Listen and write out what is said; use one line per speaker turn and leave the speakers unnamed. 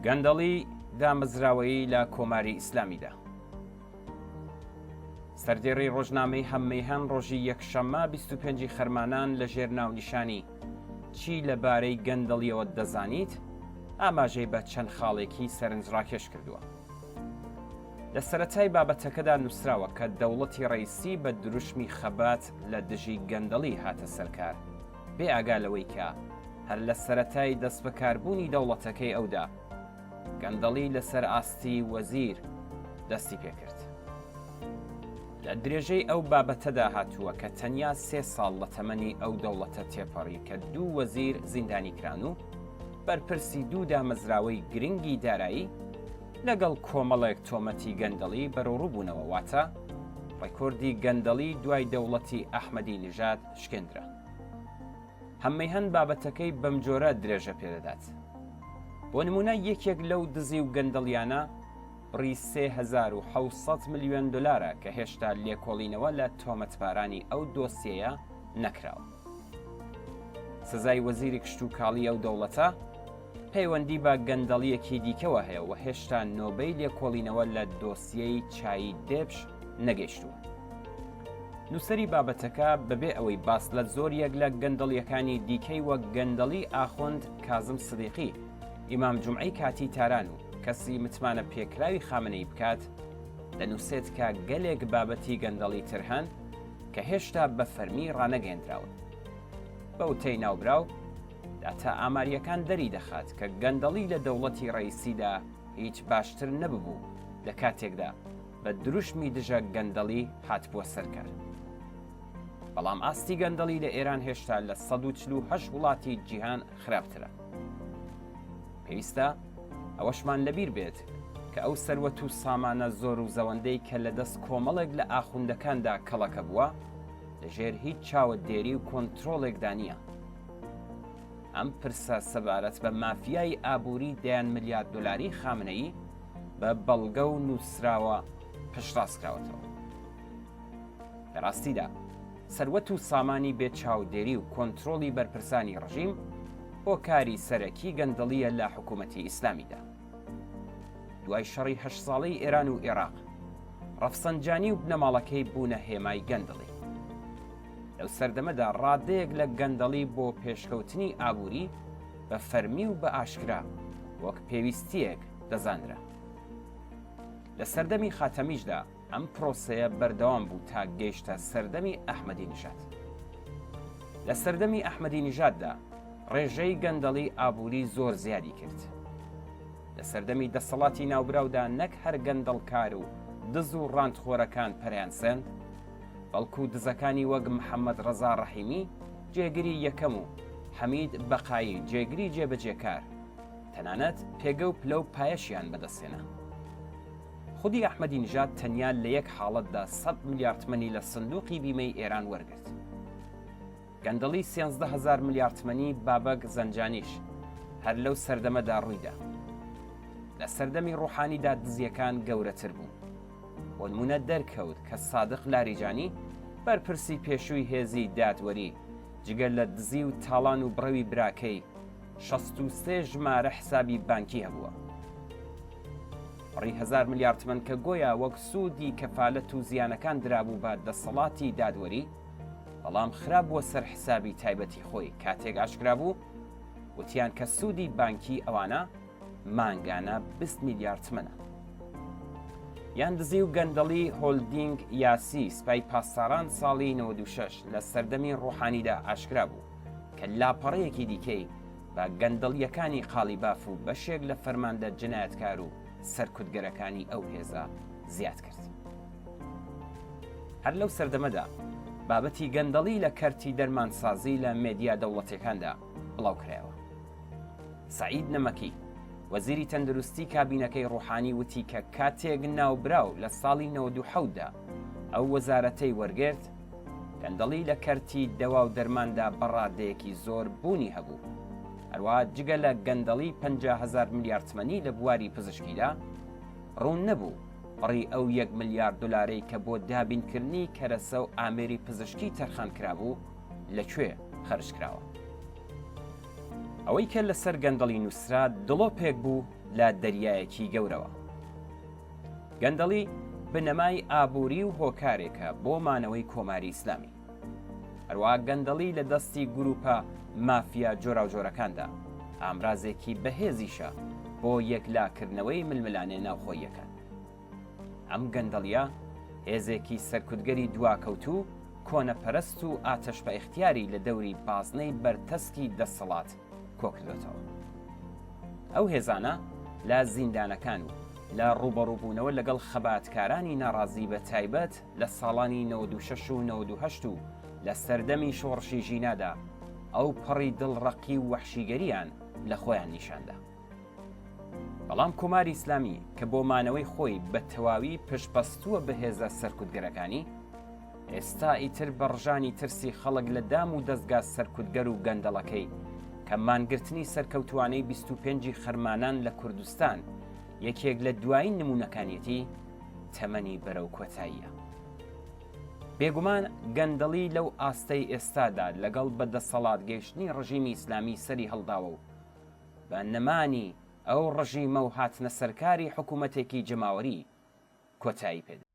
گەندەڵی دامەزراوەیی لە کۆماری ئیسلامیدا. سەردێڕی ڕۆژنامەی هەممەیهان ڕۆژی یەکشەممە 25 خەرمانان لە ژێر ناونیشانی چی لەبارەی گەندەڵیەوە دەزانیت ئاماژەی بە چەند خاڵێکی سەرنجڕاکێش کردووە. لە سەرەتای بابەتەکەدا نووسراوە کە دەوڵەتی ڕئیسی بە دروشمی خەبات لە دژی گەندەڵی هاتە سەرکار، بێ ئاگا لەوەی کە هەر لە سەرەتای دەستبەکاربوونی دەوڵەتەکەی ئەودا گەندەڵی لەسەر ئاستی وەزیر دەستی پێکرد. لە درێژەی ئەو بابەتەدا هاتووە کە تەنیا 3 ساڵ لە تەمەنی ئەو دەوڵەتە تێپەڕی کە 2 وەزیر زیندانی کران و بەرپرسی 2 دامەزراوەی گرنگی دارایی لەگەڵ کۆمەڵێک تۆمەتی گەندەڵی بەرەوڕووبوونەوە، واتە ڕێکۆردی گەندەڵی دوای دەوڵەتی ئەحمەدی نژاد شکێنرا. هەممەیهان بابەتەکەی بەم جۆرە درێژە پێدەدات. بۆ نمونە یەکێک لەو دزی و گەندەڵیانە بڕی 3700 ملیۆن دلارە کە هێشتا لێکۆڵینەوە لە تۆمەتبارانی ئەو دۆسیەیە نەکراوە. سزای وەزیری کشت و کاڵی ئەو دەوڵەتە پەیوەندی بە گەندەڵیەکی دیکەوە هەیە و هێشتا نۆبەی لێکۆڵینەوە لە دۆسیەی چایی دێبش نەگەیشتووە. نووسەری بابەتەکە بەبێ ئەوەی باس لە زۆریەک لە گەندەڵیەکانی دیکەی وەک گەندەڵی ئاخوند کازم سدیقی، ئیمام جومعەی کاتی تاران و کەسی متمانە پێکراوی خامنەی بکات، دەنووسێت کە گەلێک بابەتی گەندەڵی تر هەن کە هێشتا بە فەرمی ڕانەگەێنراون. بە وتەی ناوبراو داتا ئاماریەکان دەری دەخات کە گەندەڵی لە دەوڵەتی ڕئیسیدا هیچ باشتر نەببوو لە کاتێکدا بە دروشمی دژە گەندەڵی هاتبووە سەرکار. بەڵام ئاستی گەندەڵی لە ئێران هێشتا لە 148 وڵاتی جیهان خراپترە. پێویستە ئەوەشمان لەبیر بێت کە ئەو سەروەت و سامانە زۆر و زەوەندەی کە لە دەست کۆمەڵێک لە ئاخوندەکاندا کەڵەکە بووە لەژێر هیچ چاوە دێری و کۆنتڕۆڵێکدا نییە. ئەم پرسە سەبارەت بە مافیای ئابووری دەیان ملیارد دلاری خامنەیی بە بەڵگە و نووسراوە پشتڕاستکراوەتەوە. لە ڕاستیدا سەروەت و سامانی بێت چاودێری و کۆنتڕۆڵی بەرپرسانی ڕژیم بۆ کاری سەرەکی گەندەڵیە لە حکوومەتی ئیسلامیدا. دوای شەڕی 8 ساڵەی ئێران و عێراق، ڕەفسەنجانی و بنەماڵەکەی بوونە هێمای گەندەڵی. لەو سەردەمەدا ڕادەیەک لە گەندەڵی بۆ پێشکەوتنی ئابووری بە فەرمی و بە ئاشکرا وەک پێویستیەک دەزانرا. لە سەردەمی خاتەمیشدا ئەم پرۆسەیە بەردەوام بوو تا گەیشتە سەردەمی ئەحمەدی نژاد. لە سەردەمی ئەحمەدی نژاددا ڕێژەی گەندەڵی ئابووری زۆر زیادی کرد. لە سەردەمی دەسەڵاتی ناوبراودا نەک هەر گەندەڵکار و دز و ڕاندخۆرەکان پەریان سێند، بەڵکو دزەکانی وەک محەممەد ڕەزا ڕەحیمی جێگری یەکەم و حەمید بەقایی جێگری جێبەجێکار، تەنانەت پێگە و پلە و پایەشیان بەدەستێنا. خودی ئەحمەدی نژاد تەنیا لە یەک حاڵەتدا 100 میلیارد تمەنی لە سندوقی بیمەی ئێران وەرگرت. گەندەڵی 13,000 میلیارد تمەنی بابەک زەنجانیش هەر لەو سەردەمەدا ڕوویدا. لە سەردەمی ڕوحانیدا دزیەکان گەورەتر بوون. بۆ نمونە دەرکەوت کە سادق لاریجانی بەرپرسی پێشووی هێزی دادوەری جگەل لە دزی و تاڵان و بڕەوی براکەی 63 ژمارە حسابی بانکی هەبووە. ڕی 1000 میلیارد تمەن کە گۆیا وەک سوودی کەفالەت و زیانەکان درابوو بە دەسەڵاتی دادوەری، بەڵام خراپبووە سەر حسابی تایبەتی خۆی. کاتێک ئاشکرا بوو وتیان کە سوودی بانکی ئەوانە مانگانە 20 میلیارد تمەنە. یان دزی و گەندەڵی هۆلدینگ یاسی سپای پاسداران ساڵی 96 لە سەردەمی ڕوحانیدا ئاشکرا بوو کە لاپەڕەیەکی دیکەی بە گەندەڵیەکانی قالیباف و بەشێک لە فەرماندە جنایەتکار و سەرکوتگەرەکانی ئەو هێزە زیاد کرد. هەر لەو سەردەمەدا بابەتی گەندەڵی لە کەرتی دەرمانسازی لە مێدیا دەوڵەتەکاندا بڵاو کرایەوە. سەعید نەمەکی وەزیری تەندروستی کابینەکەی ڕوحانی وتی کە کاتێک ناوبراو لە ساڵی 97دا ئەو وەزارەتەی وەرگرت، گەندەڵی لە کەرتی دەوا و دەرماندا بەڕادەیەکی زۆر بوونی هەبوو. هەروە جگە لە گەندەڵی 50,000 میلیارد تمەنی لە بواری پزیشکیدا ڕوون نەبوو بڕی ئەو 1 میلیارد دلارەی کە بۆ دابینکردنی کەرەسە و ئامێری پزیشکی تەرخان کرابوو لەکوێ خەرج کراوە. ئەوەی کە لەسەر گەندەڵی نووسرا دڵۆپێک بوو لە دەریایەکی گەورەوە. گەندەڵی بنەمای ئابووری و هۆکارێکە بۆ مانەوەی کۆماری ئیسلامی. هەروەها گەندەڵی لە دەستی گروپە مافیا جۆراوجۆرەکاندا ئامرازێکی بەهێزیشە بۆ یەکلاکردنەوەی ململانێ ناوخۆیەکان. ئەم گەندەڵیە هێزێکی سەرکوتگەری دواکەوتوو کۆنەپەرست و ئاتەش بە ئیختیاری لە دەوری بازنەی بەرتەسکی دەسەڵات کۆکردێتەوە. ئەو هێزانە لە زیندانەکان و لە ڕوبەڕووبوونەوە لەگەڵ خەباتکارانی ناڕازی بە تایبەت لە ساڵانی 96 و 98 و لە سەردەمی شۆڕشی ژینادا ئەو پەڕی دڵڕەقی و وەحشیگەریان لە خۆیان نیشاندا. بەڵام کۆماری ئیسلامی کە بۆ مانەوەی خۆی بە تەواوی پشتبەستووە بە هێزە سەرکوتگەرەکانی، ئێستا ئیتر بە ڕژانی ترسی خەڵک لە دام و دەستگا سەرکوتگەر و گەندەڵەکەی کە مانگرتنی سەرکەوتوانەی 25 خەرمانان لە کوردستان یەکێک لە دوایین نمونونەکانیەتی تەمەنی بەرەو کۆتاییە. بێگومان گەندەڵی لەو ئاستەی ئێستادا لەگەڵ بەدەسەڵات گەیشتنی ڕژیمی ئیسلامی سەری هەڵداوە و بە نەمانی ئەو ڕژیمە و هاتنە سەرکاری حکوومەتێکی جەماوەری کۆتایی پێدا.